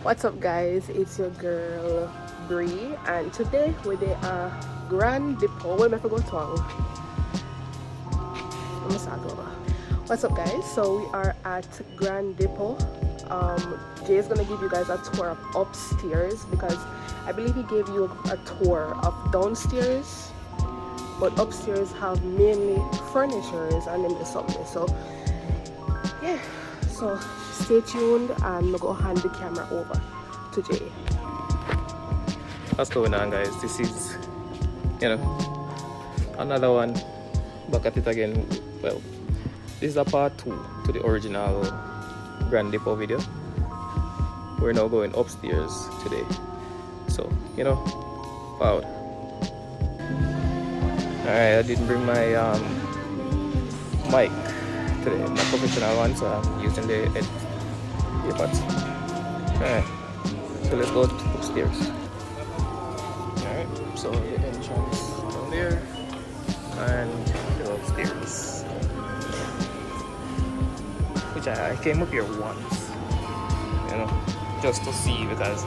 What's up, guys? It's your girl Bree, and today we're at Grand Depot. Where am I go to? What's up, guys? So we are at Grand Depot. Jay is gonna give you guys a tour of upstairs because I believe he gave you a tour of downstairs, but upstairs have mainly furnitures and then there's something. So yeah, so stay tuned and we'll go hand the camera over to Jay. What's going on, guys? This is, another one. Back at it again. Well, this is a part 2 to the original Grand Depot video. We're now going upstairs today. So, forward. Alright, I didn't bring my mic today, my professional one, so I'm using the earbuds. Alright, so let's go upstairs. Alright, so the entrance down there and go upstairs. Which I came up here once, just to see, because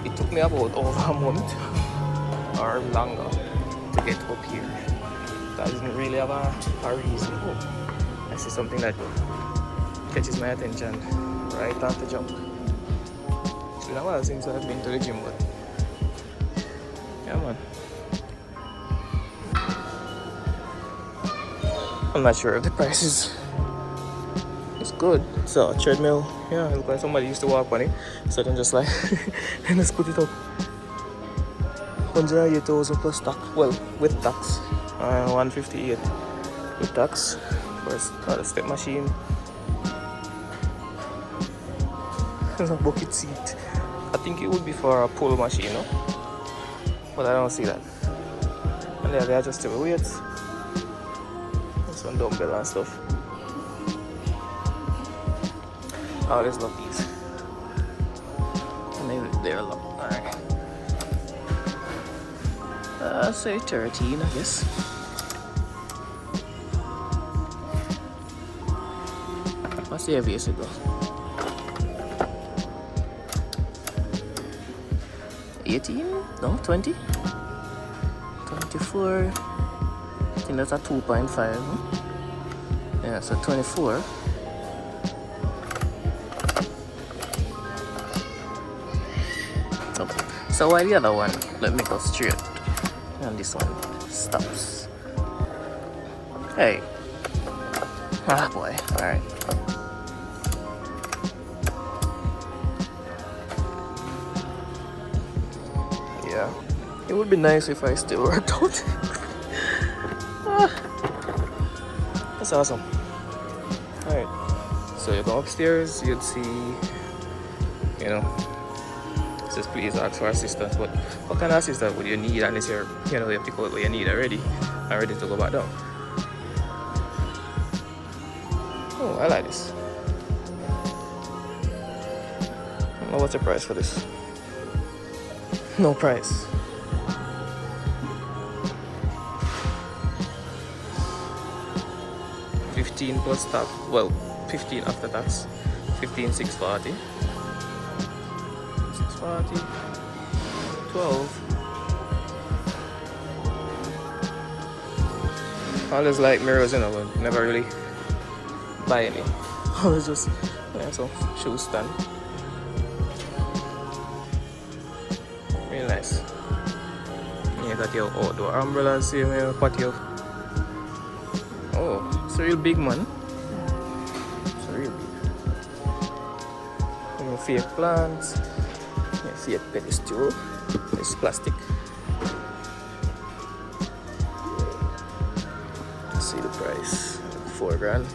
it took me about over a month or longer to get up here. I didn't really have a reason. I see something that catches my attention right off the jump. It's been a while since I've been to the gym, but yeah, man. I'm not sure if the price is good. So treadmill, it looks like somebody used to walk on it. So then just like and just put it up. 108,000 plus tax. Well, with tax. 158 with tax. First, the step machine. There's a bucket seat. I think it would be for a pull machine, but I don't see that. And there are adjustable weights. There's some dumbbell and stuff. I always love these. And they're low. Alright. Say 13, I guess. What's the heaviest it goes? 18? No, 20? 24. I think that's a 2.5. Huh? Yeah, so 24. Okay. So while the other one, let me go straight. And this one stops. Hey. Ah, boy. Alright. Yeah. It would be nice if I still worked out. That's awesome. Alright. So you go upstairs, you'd see, it says please ask for assistance. But what kind of assistance would you need unless you're, you have to call what you need already and ready to go back down? Oh, I like this. I don't know what's the price for this. No price. $15 plus tax. Well, 15 after tax. 15,640. 640. 12. Always like mirrors, but never really buy any. Always just so shoe stand. Really nice. You got your outdoor umbrellas here, your patio. Oh, it's a real big man. It's a real big. Fake plants. Fake pedestal. It's plastic. Let's see the price. $4,000.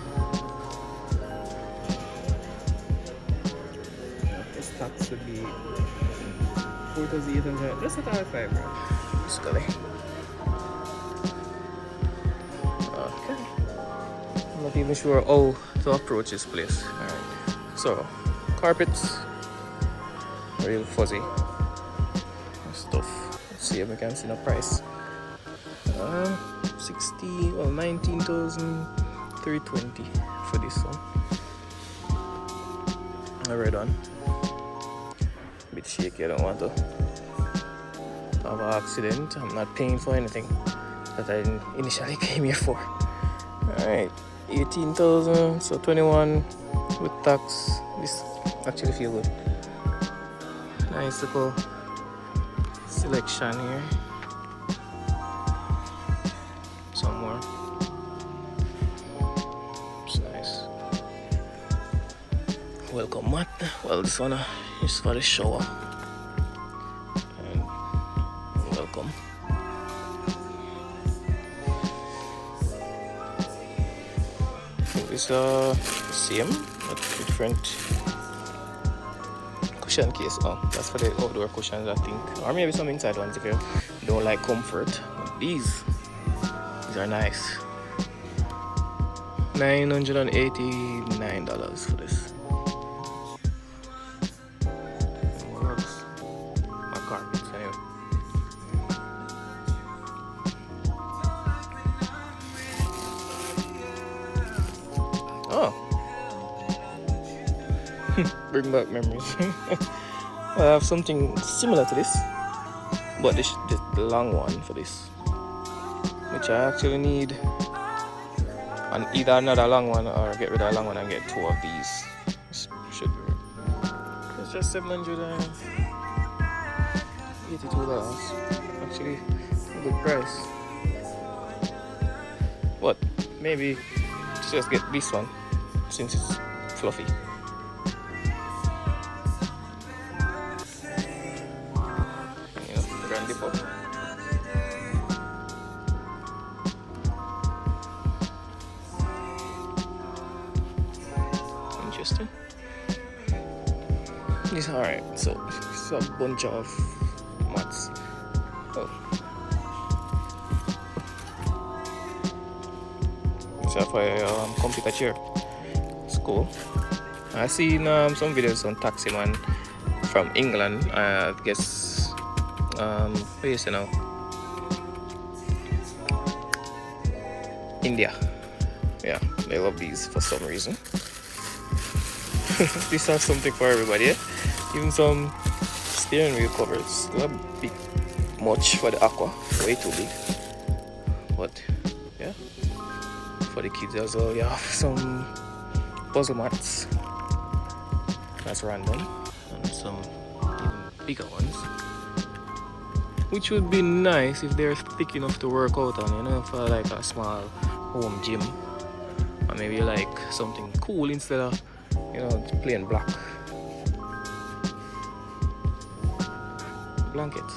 This tax would be 4,800. That's not $5,000. Basically. Okay. I'm not even sure how to approach this place. Alright. So, carpets. Real fuzzy stuff. Let's see if we can see the price. 19,320 for this one. Alright on. bit shaky. I don't want to have an accident. I'm not paying for anything that I initially came here for. Alright, 18,000, so 21 with tax. This actually feel good. Nice little selection here. Some more. It's nice. Welcome mat. Well, this one is for the shower. And welcome. It's the same but different cushion case. Oh, that's for the outdoor cushions, I think, or maybe some inside ones if you don't like comfort. These are nice. $989 for this. Works. My carpets anyway. Oh. Bring back memories. I have something similar to this, but this the long one for this, which I actually need, and either another long one or get rid of the long one and get 2 of these. This should be right. It's just $782. Actually, a good price. But maybe just get this one since it's fluffy. Grand Depot. Interesting. It's alright. So it's a bunch of mats. Oh. It's a computer chair. It's cool. I've seen some videos on Taxi Man from England. I guess where is it now? India. Yeah, they love these for some reason. These are something for everybody. Yeah? Even some steering wheel covers. They're a bit much for the Aqua, way too big. But yeah, for the kids as well, you have some puzzle mats. That's random, and some even bigger ones, which would be nice if they're thick enough to work out on, you know, for like a small home gym, or maybe like something cool instead of, you know, plain black. Blankets,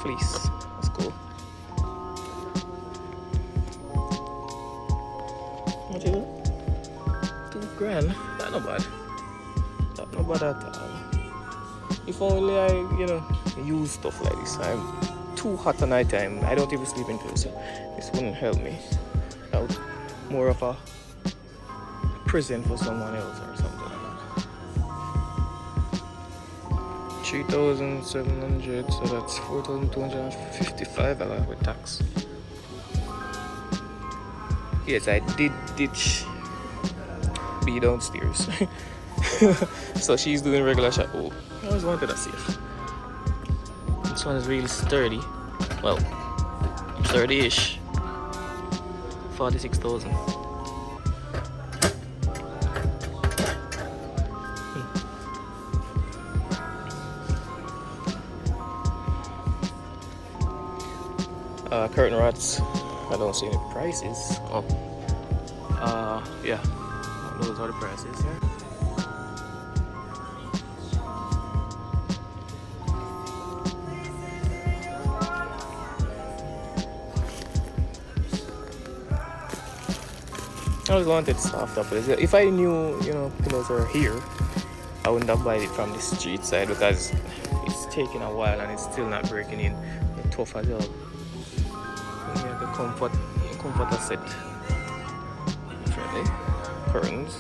fleece, that's cool. What is it? $2,000, that's not bad. That's not bad at all. If only I, you know, use stuff like this. I'm too hot at night time. I don't even sleep in clothes, so this wouldn't help me. That would more of a present for someone else or something like that. 3,700, so that's $4,255 with tax. Yes, I did ditch B downstairs. So she's doing regular shot. Oh, I always wanted that safe. This one is really sturdy. Well, sturdy-ish. 46,000. Curtain rods. I don't see any prices. Oh, yeah. Those are the prices here. I always wanted soft pillows. If I knew, you know, pillows were here, I wouldn't have bought it from the street side because it's taking a while and it's still not breaking in. They're tough as well. And yeah, the comforter set. Differently. Curtains.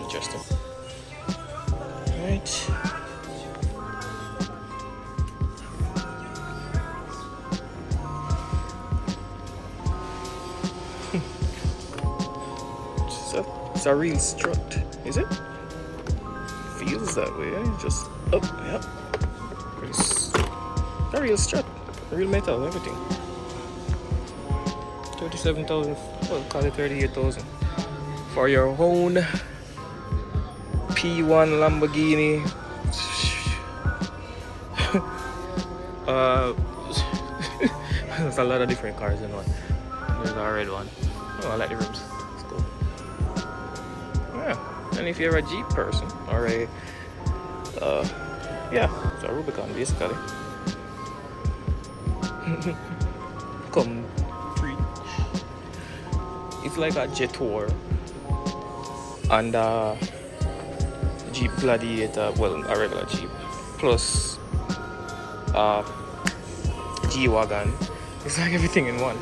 Interesting. Right. it's a real strut, is it? Feels that way, eh? Just up, yeah. It's a real strut, real metal, everything. 37,000, well, call it 38,000 for your own P1 Lamborghini. There's a lot of different cars in one. There's a red one. Oh, I like the rims. It's cool. Yeah, and if you're a Jeep person or a yeah, it's a Rubicon basically. Come free. It's like a Jetour and a Jeep Gladiator, well, a regular Jeep, plus G-Wagon. It's like everything in one.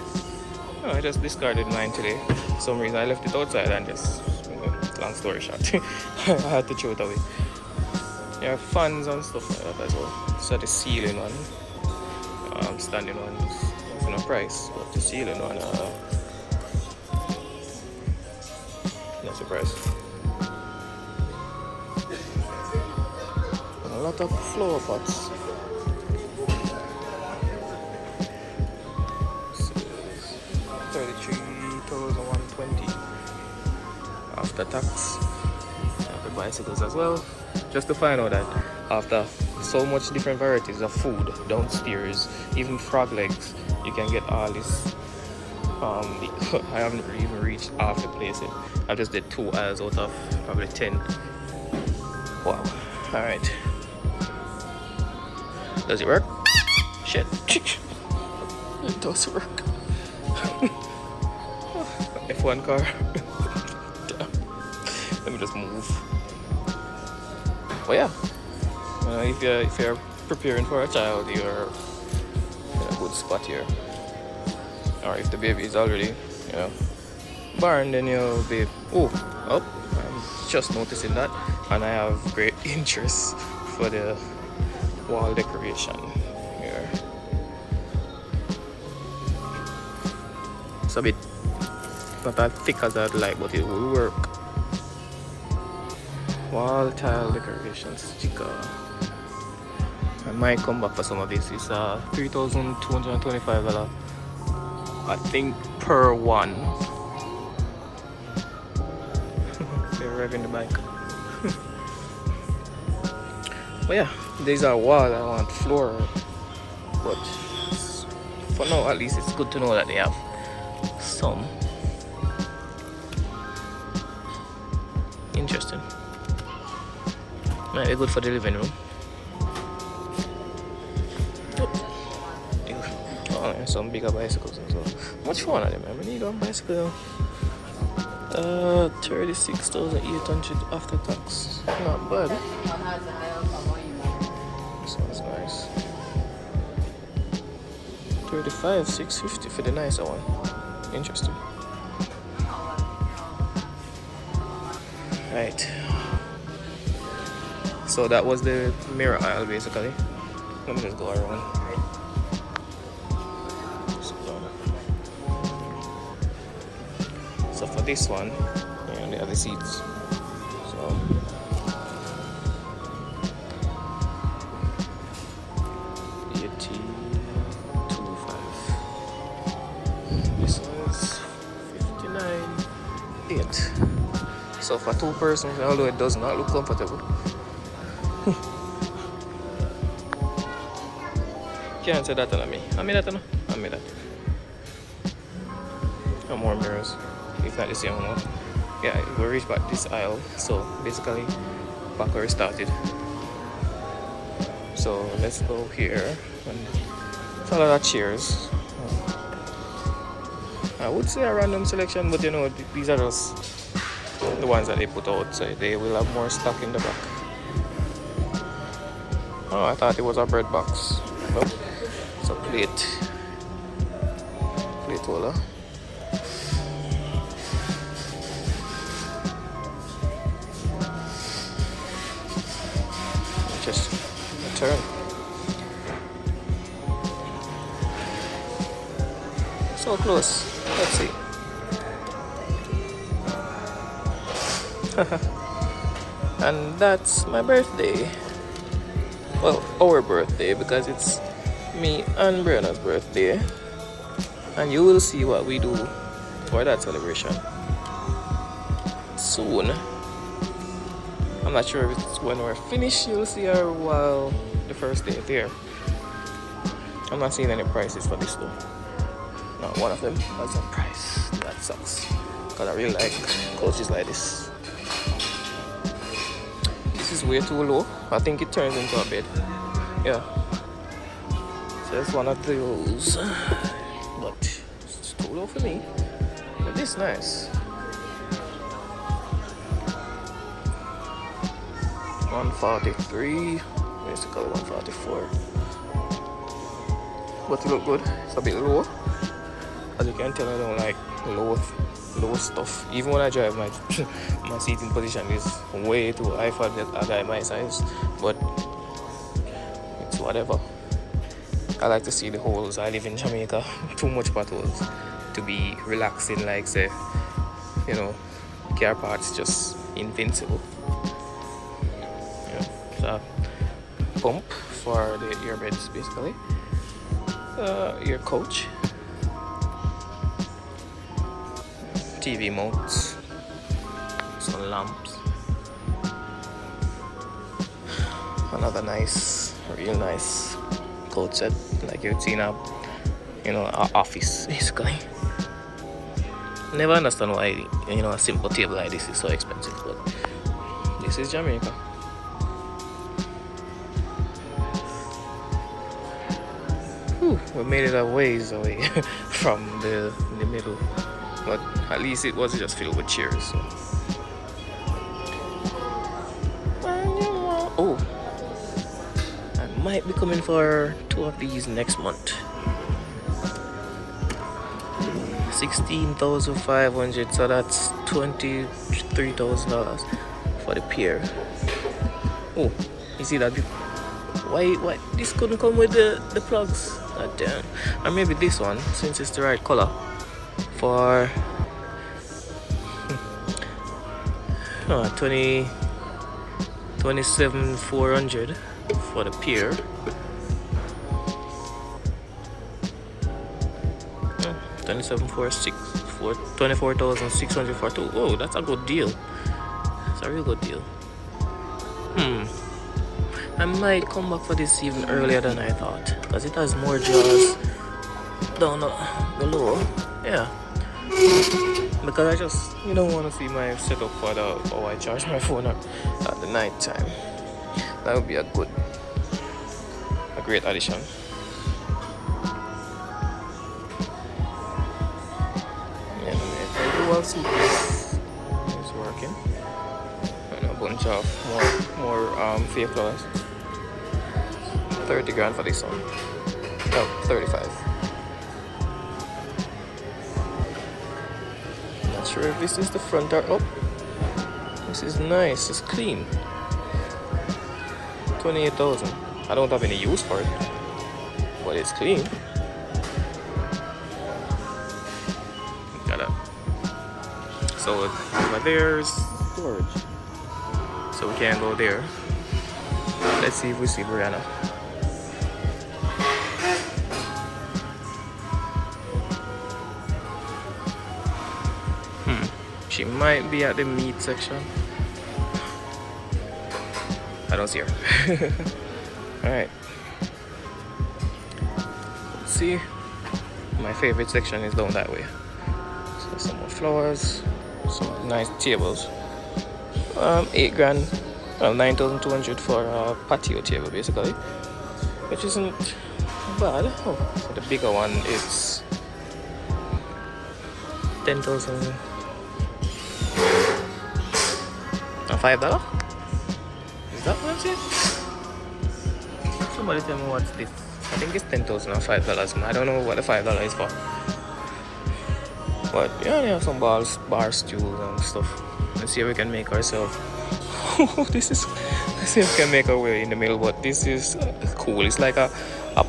Oh, I just discarded mine today. For some reason I left it outside and just, long story short, I had to throw it away. There are fans and stuff like that as well. So the ceiling one, standing one, is no price, but the ceiling one, not a price. And a lot of flower pots. 33,120 after tax. The bicycles as well. Just to find out that after so much different varieties of food downstairs, even frog legs, you can get all this. I haven't even reached half the place yet. I just did 2 aisles out of probably 10. Wow. Alright. Does it work? Shit. It does work. F1 car. Let me just move. But yeah, if you're preparing for a child, you're in a good spot here. Or if the baby is already, born, then you'll be I'm just noticing that, and I have great interest for the wall decoration here. It's a bit not as thick as I'd like, but it will work. Wall tile decorations, chica. I might come back for some of this. It's $3,225, I think, per one. They're revving the bike. But yeah, these are wall. I want floor, but for now at least it's good to know that they have some. Interesting. Might be good for the living room. Oh, and some bigger bicycles as well. Much fun at them, man. I need one bicycle. 36,800 after tax. Not bad. This one's nice. 35,650 for the nicer one. Interesting. Right. So that was the mirror aisle basically. Let me just go around. So for this one, they have the seats. So this one is 59.8. So for 2 persons, although it does not look comfortable. Can't say that on me. I made that on. I made that. No more mirrors. If not the same one. Yeah, we reached back this aisle. So basically, back where we started. So let's go here and follow that chairs. I would say a random selection, but these are just the ones that they put out, so they will have more stock in the back. Oh, I thought it was a bread box. Nope. It's a plate holder. Just turn. So close. Let's see. And that's my birthday. Well, our birthday, because it's me and Brenna's birthday. And you will see what we do for that celebration soon. I'm not sure if it's when we're finished you'll see her while the first day there. I'm not seeing any prices for this though. Not one of them has a price. That sucks. Because I really like coaches like this. This is way too low. I think it turns into a bed. Yeah. So it's one of those. But it's too low for me. But this is nice. 143. Basically 144. But it look good. It's a bit low. As you can tell, I don't like low stuff. Even when I drive, my my seating position is way too high for a guy my size. But it's whatever. I like to see the holes. I live in Jamaica. Too much potholes to be relaxing, like say, you know, car parts just invincible. Yeah, so pump for the earbeds basically. Ear coach. TV mounts, some lamps, another nice, real nice coat set like you'd see in a, you know, a office basically. Never understand why, you know, a simple table like this is so expensive, but this is Jamaica. Whew, we made it a ways away from the middle. But at least it wasn't just filled with chairs. So. Oh, I might be coming for 2 of these next month. 16,500, so that's $23,000 for the pair. Oh, you see that? Why this couldn't come with the plugs? God damn. Or maybe this one, since it's the right color. For 27,400 for the pair. 24,600 for 2. Oh, that's a good deal. It's a real good deal. I might come back for this even earlier than I thought, because it has more jaws down below. Yeah. Because I just, you don't want to see my setup for how I charge my phone at the night time. That would be a great addition. Yeah, the dual sequence is working. And a bunch of more fake flowers. 30 grand for this one. No, 35. Not sure if this is the front or up. This is nice, it's clean. 28,000. I don't have any use for it, but it's clean. So over there's storage, so we can't go there. Let's see if we see Brianna. She might be at the meat section. I don't see her. Alright. Let's see. My favorite section is down that way. So some more flowers, some nice tables. 8 grand, well, 9,200 for a patio table basically, which isn't bad. Oh, so the bigger one is 10,000. $5? Is that what I'm saying? Somebody tell me what's this. I think it's 10,000 or $5. I don't know what the $5 is for. But yeah, they have some bar stools and stuff. Let's see if we can make ourselves. Let's see if we can make our way in the middle. But this is cool. It's like a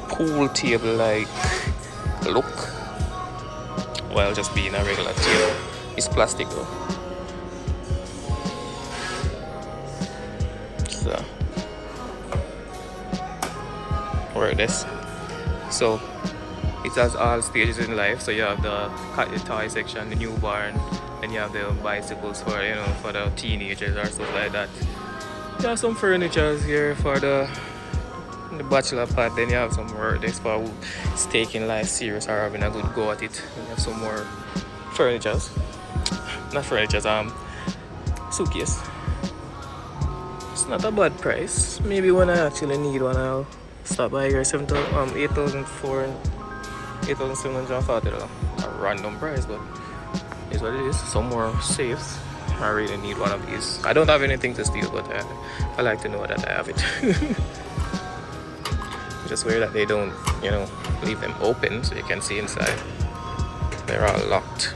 pool table like look, while just being a regular table. It's plastic though. where this. So it has all stages in life. So you have the toy section, the newborn, then you have the bicycles for for the teenagers or stuff like that. You have some furniture here for the bachelor pad. Then you have some more this for who's taking life serious or having a good go at it. You have some more furnitures, not furnitures, suitcase. It's not a bad price. Maybe when I actually need one, I'll stop by here. $8,740. A random price, but it's what it is. Some more safes. I really need one of these. I don't have anything to steal, but I like to know that I have it. Just weird that they don't, leave them open so you can see inside. They're all locked.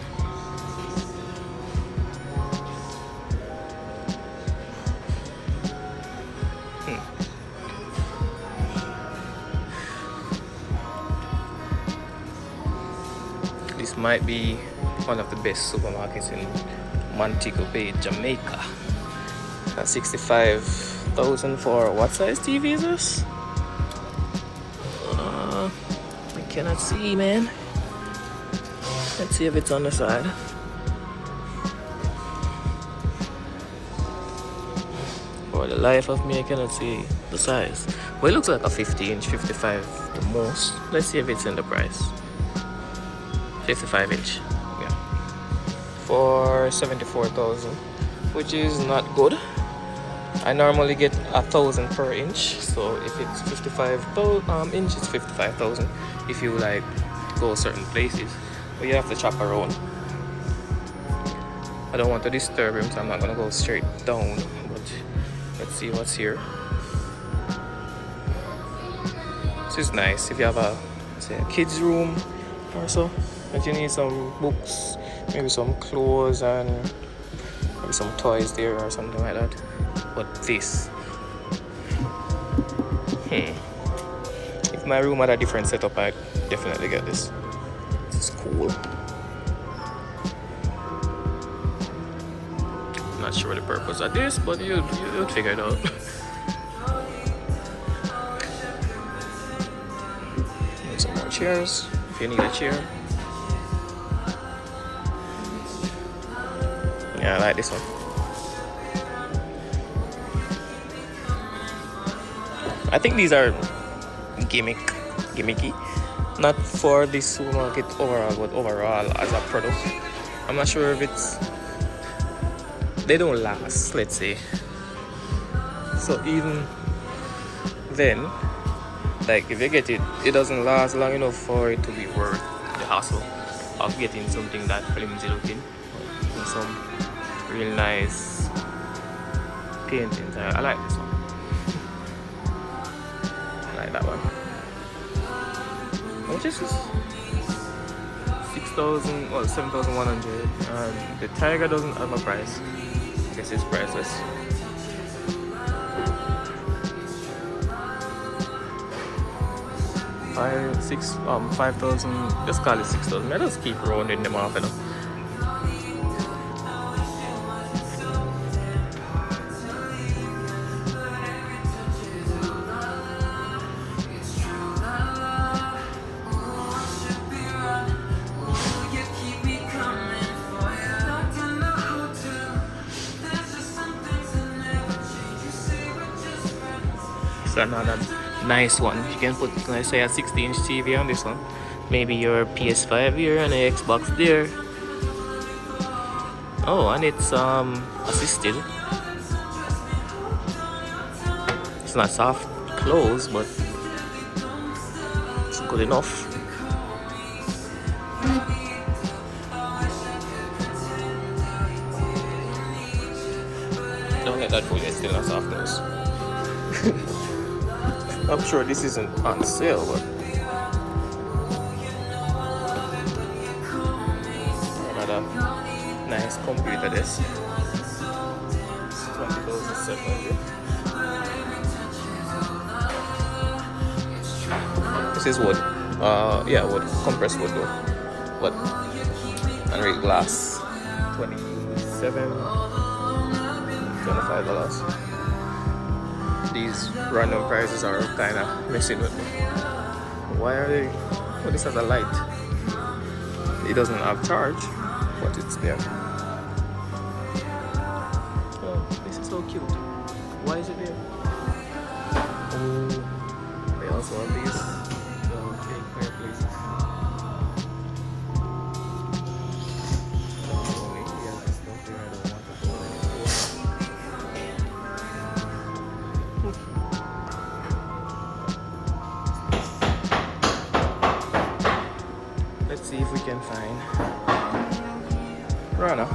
This might be one of the best supermarkets in Montego, Jamaica. That's 65,000 for what size TV is this? I cannot see, man. Let's see if it's on the side. For the life of me, I cannot see the size. Well, it looks like a 50-inch, 55 the most. Let's see if it's in the price. 55-inch, yeah, for 74,000, which is not good. I normally get 1,000 per inch, so if it's 55 inch, it's 55,000. If you like go certain places, but you have to chop around. I don't want to disturb him, so I'm not gonna go straight down. But let's see what's here. This is nice if you have a kids room or so. But you need some books, maybe some clothes, and maybe some toys there or something like that. But this, if my room had a different setup, I'd definitely get this. This is cool. Not sure the purpose of this, but you'll figure it out. Some more chairs if you need a chair. Yeah, I like this one. I think these are gimmicky. Not for this supermarket overall, but overall as a product. I'm not sure if they don't last, let's say. So even then, like if you get it, it doesn't last long enough for it to be worth the hassle of getting something that flimsy looking. And some real nice paintings. I like this one. I like that one. Which is 6,000 or 7,100. And the tiger doesn't have a price. I guess it's priceless. $5,000. Just call it 6,000. I just keep rounding them off, Another nice one. You can put, let's say, a 60-inch TV on this one. Maybe your PS5 here and an Xbox there. Oh, and it's assisted. It's not soft close, but it's good enough. Don't let that fool, it's still not soft close. I'm sure this isn't on sale, but another nice computer desk. It's 20,700. This is wood. Yeah, wood. Compressed wood though. But and real glass. $25. These random prices are kind of messing with me. Why are they? Oh, this has a light. It doesn't have charge, but it's there. Oh, this is so cute. Why is it there? Oh, they also have these little fake fireplaces. Oh, maybe he has this stuff there. I don't want to go anymore. Let's see if we can find Rana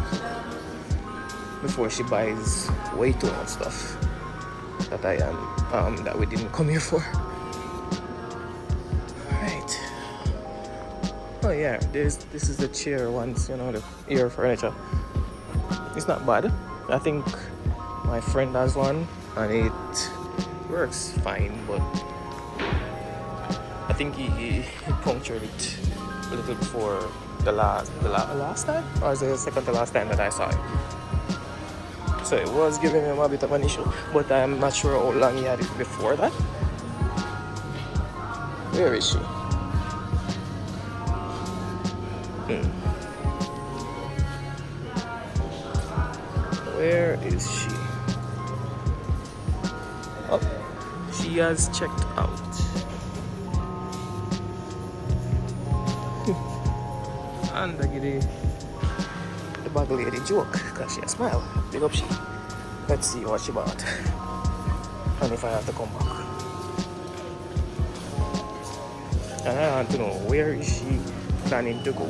before she buys way too much stuff that that we didn't come here for. Right. Oh yeah, this is the chair ones, you know, the ear furniture. It's not bad. I think my friend has one and it works fine, but I think he punctured it a little before the last time, or is it the second to last time that I saw it? So it was giving him a bit of an issue, but I'm not sure how long he had it before that. Where is she? Where is she? Oh, she has checked out. And I get the bag lady joke because she a smile. Big up she. Let's see what she bought and if I have to come back. And I want to know, where is she planning to go,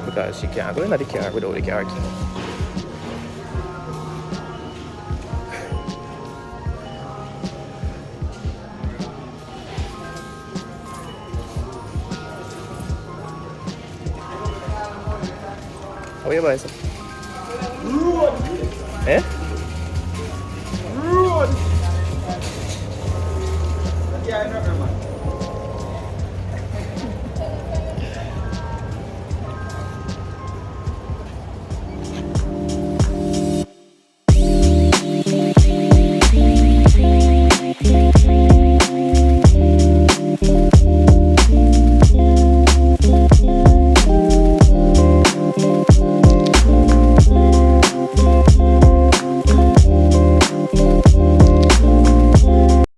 because she can't go into the car without the car key. How are you guys? Eh?